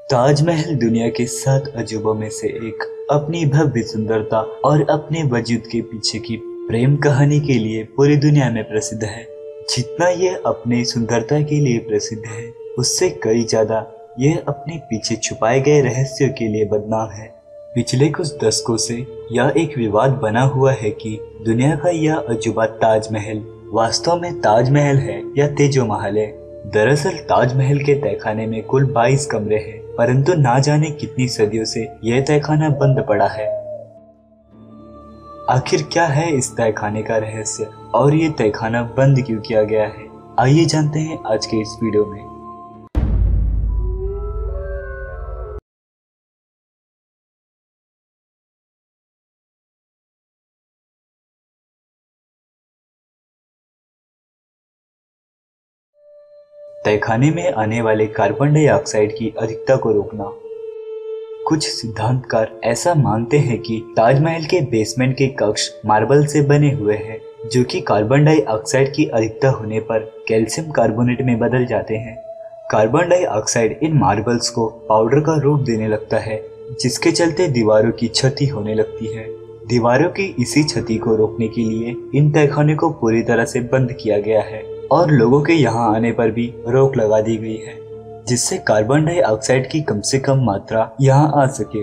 ताजमहल दुनिया के 7 अजूबों में से एक अपनी भव्य सुंदरता और अपने वजूद के पीछे की प्रेम कहानी के लिए पूरी दुनिया में प्रसिद्ध है। जितना यह अपने सुंदरता के लिए प्रसिद्ध है, उससे कई ज्यादा यह अपने पीछे छुपाए गए रहस्यों के लिए बदनाम है। पिछले कुछ दशकों से यह एक विवाद बना हुआ है कि दुनिया का यह अजूबा ताजमहल वास्तव में ताजमहल है या तेजोमहल है। दरअसल ताजमहल के तहखाने में कुल 22 कमरे हैं, परंतु ना जाने कितनी सदियों से यह तहखाना बंद पड़ा है। आखिर क्या है इस तहखाने का रहस्य और ये तहखाना बंद क्यों किया गया है, आइए जानते हैं आज के इस वीडियो में। तहखाने में आने वाले कार्बन डाइऑक्साइड की अधिकता को रोकना। कुछ सिद्धांतकार ऐसा मानते हैं कि ताजमहल के बेसमेंट के कक्ष मार्बल से बने हुए हैं, जो कि कार्बन डाइऑक्साइड की अधिकता होने पर कैल्शियम कार्बोनेट में बदल जाते हैं। कार्बन डाइऑक्साइड इन मार्बल्स को पाउडर का रूप देने लगता है, जिसके चलते दीवारों की क्षति होने लगती है। दीवारों की इसी क्षति को रोकने के लिए इन तहखाने को पूरी तरह से बंद किया गया है और लोगों के यहाँ आने पर भी रोक लगा दी गई है, जिससे कार्बन डाइऑक्साइड की कम से कम मात्रा यहाँ आ सके।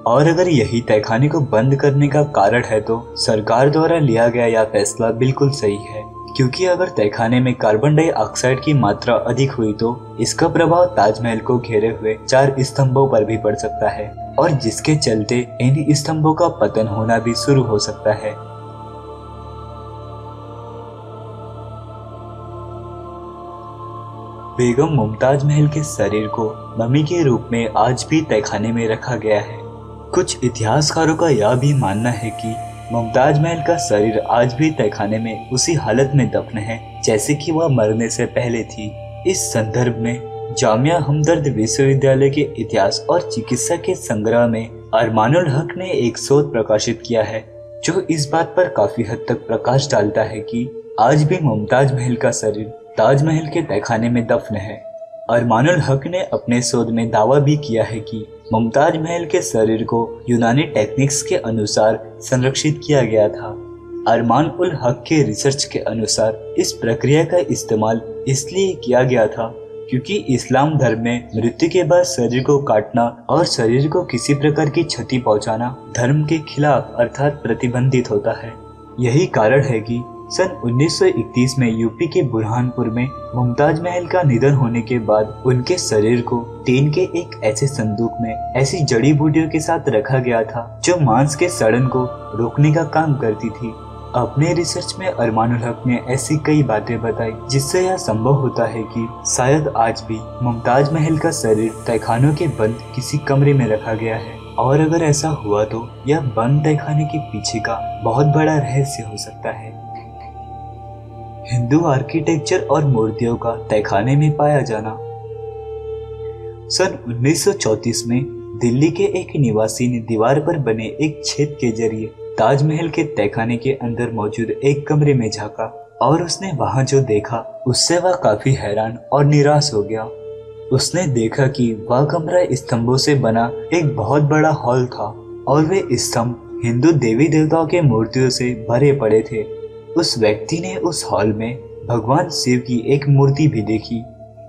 और अगर यही तहखाने को बंद करने का कारण है तो सरकार द्वारा लिया गया यह फैसला बिल्कुल सही है, क्योंकि अगर तहखाने में कार्बन डाइऑक्साइड की मात्रा अधिक हुई तो इसका प्रभाव ताजमहल को घेरे हुए 4 स्तंभों पर भी पड़ सकता है, और जिसके चलते इन स्तंभों का पतन होना भी शुरू हो सकता है। बेगम मुमताज महल के शरीर को मम्मी के रूप में आज भी तहखाने में रखा गया है। कुछ इतिहासकारों का यह भी मानना है कि मुमताज महल का शरीर आज भी तहखाने में उसी हालत में दफन है जैसे कि वह मरने से पहले थी। इस संदर्भ में जामिया हमदर्द विश्वविद्यालय के इतिहास और चिकित्सा के संग्रह में अरमानुल हक ने एक शोध प्रकाशित किया है, जो इस बात पर काफी हद तक प्रकाश डालता है कि आज भी मुमताज महल का शरीर ताजमहल के तहखाने में दफन है। अरमानुल हक ने अपने शोध में दावा भी किया है कि मुमताज महल के शरीर को यूनानी टेक्निक्स के अनुसार संरक्षित किया गया था। अरमानुल हक के रिसर्च के अनुसार इस प्रक्रिया का इस्तेमाल इसलिए किया गया था क्योंकि इस्लाम धर्म में मृत्यु के बाद शरीर को काटना और शरीर को किसी प्रकार की क्षति पहुंचाना धर्म के खिलाफ अर्थात प्रतिबंधित होता है। यही कारण है कि सन 1931 में यूपी के बुरहानपुर में मुमताज महल का निधन होने के बाद उनके शरीर को टीन के एक ऐसे संदूक में ऐसी जड़ी बूटियों के साथ रखा गया था जो मांस के सड़न को रोकने का काम करती थी। अपने रिसर्च में अरमानुल हक ने ऐसी कई बातें बताई जिससे यह संभव होता है कि शायद आज भी मुमताज महल का शरीर तहखानों के बंद किसी कमरे में रखा गया है, और अगर ऐसा हुआ तो यह बंद तहखाने के पीछे का बहुत बड़ा रहस्य हो सकता है। हिंदू आर्किटेक्चर और मूर्तियों का तहखाने में पाया जाना। सन 1934 में दिल्ली के एक निवासी ने दीवार पर बने एक छेद के जरिए ताजमहल के तहखाने के अंदर मौजूद एक कमरे में झांका, और उसने वहां जो देखा उससे वह काफी हैरान और निराश हो गया। उसने देखा कि वह कमरा स्तंभों से बना एक बहुत बड़ा हॉल था, और वे स्तंभ हिंदू देवी देवताओं के मूर्तियों से भरे पड़े थे। उस व्यक्ति ने उस हॉल में भगवान शिव की एक मूर्ति भी देखी।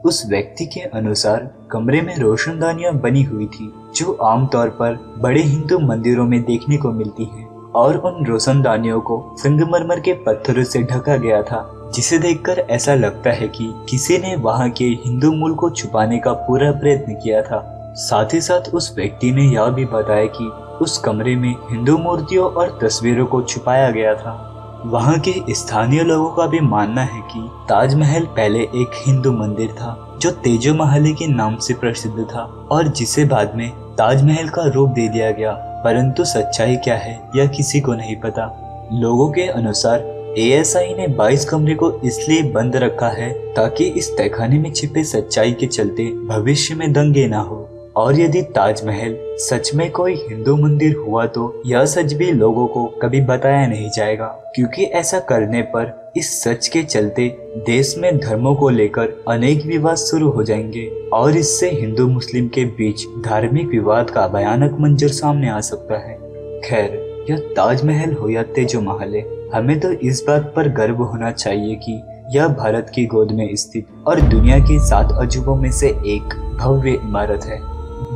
उस व्यक्ति के अनुसार कमरे में रोशनदानियां बनी हुई थी, जो आमतौर पर बड़े हिंदू मंदिरों में देखने को मिलती हैं, और उन रोशनदानियों को संगमरमर के पत्थरों से ढका गया था, जिसे देखकर ऐसा लगता है कि किसी ने वहां के हिंदू मूल को छुपाने का पूरा प्रयत्न किया था। साथ ही साथ उस व्यक्ति ने यह भी बताया कि उस कमरे में हिंदू मूर्तियों और तस्वीरों को छुपाया गया था। वहाँ के स्थानीय लोगों का भी मानना है कि ताजमहल पहले एक हिंदू मंदिर था जो तेजोमहल के नाम से प्रसिद्ध था, और जिसे बाद में ताजमहल का रूप दे दिया गया। परंतु सच्चाई क्या है यह किसी को नहीं पता। लोगों के अनुसार ASI ने 22 कमरे को इसलिए बंद रखा है ताकि इस तहखाने में छिपे सच्चाई के चलते भविष्य में दंगे ना हो, और यदि ताजमहल सच में कोई हिंदू मंदिर हुआ तो यह सच भी लोगों को कभी बताया नहीं जाएगा, क्योंकि ऐसा करने पर इस सच के चलते देश में धर्मों को लेकर अनेक विवाद शुरू हो जाएंगे और इससे हिंदू मुस्लिम के बीच धार्मिक विवाद का भयानक मंजर सामने आ सकता है। खैर, यह ताजमहल हो या ताजमहल है, हमें तो इस बात पर गर्व होना चाहिए कि यह भारत की गोद में स्थित और दुनिया की 7 अजूबों में से एक भव्य इमारत है।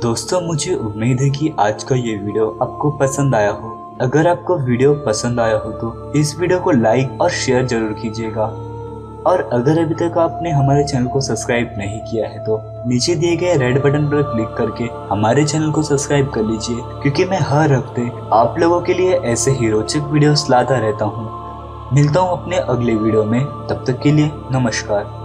दोस्तों, मुझे उम्मीद है कि आज का ये वीडियो आपको पसंद आया हो। अगर आपको वीडियो पसंद आया हो तो इस वीडियो को लाइक और शेयर जरूर कीजिएगा। और अगर अभी तक आपने हमारे चैनल को सब्सक्राइब नहीं किया है तो नीचे दिए गए रेड बटन पर क्लिक करके हमारे चैनल को सब्सक्राइब कर लीजिए, क्योंकि मैं हर हफ्ते आप लोगों के लिए ऐसे ही रोचक वीडियोस लाता रहता हूँ। मिलता हूँ अपने अगले वीडियो में, तब तक के लिए नमस्कार।